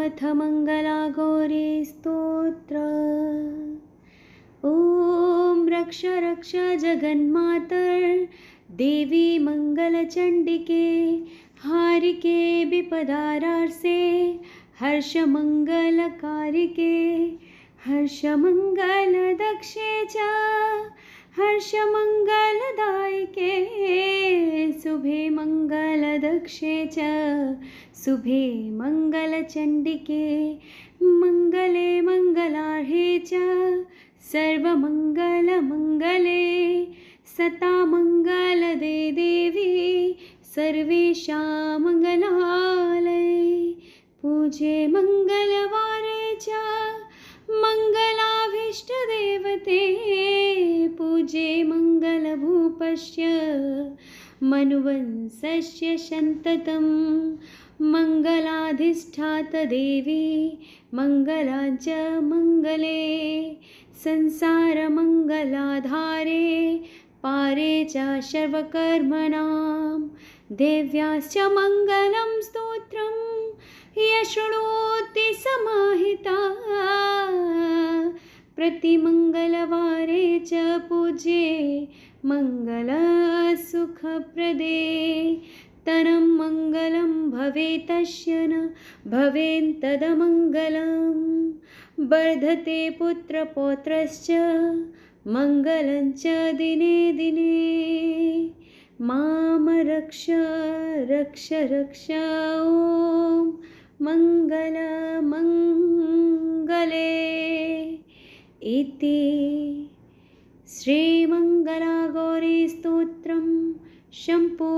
अथ मङ्गलागौरी स्तोत्र। ॐ रक्ष रक्ष जगन्मातर्देवी मङ्गलचण्डिके हारिके विपदारार्से हर्षमङ्गलकारिके हर्षमङ्गलदक्षे च हर्षमङ्गलदायिके शुभे मङ्गलदक्षे च शुभे मङ्गलचण्डिके मङ्गले मङ्गलार्हे च सर्वमङ्गलमङ्गले सता मङ्गलदे देवी सर्वेषां मङ्गलालये पूजे मङ्गलवारे च मङ्गलाभीष्टदेवते पूजे मङ्गलभूपस्य मनुवंशस्य सन्ततं मङ्गलाधिष्ठातदेवी मङ्गला च मङ्गले संसारमङ्गलाधारे पारे च सर्वकर्मणां देव्याश्च मङ्गलं स्तोत्रं यशृणोति समाहिता प्रतिमङ्गलवारे च पूज्ये मङ्गलसुखप्रदे तनं मङ्गलं भवेतस्य न भवेत्तदमङ्गलं वर्धते पुत्रपौत्रश्च मङ्गलं च दिने दिने मां रक्ष रक्ष रक्ष ॐ मङ्गलमङ्गले इति श्रीमङ्गलागौरी स्तोत्रं सम्पूर्णम्।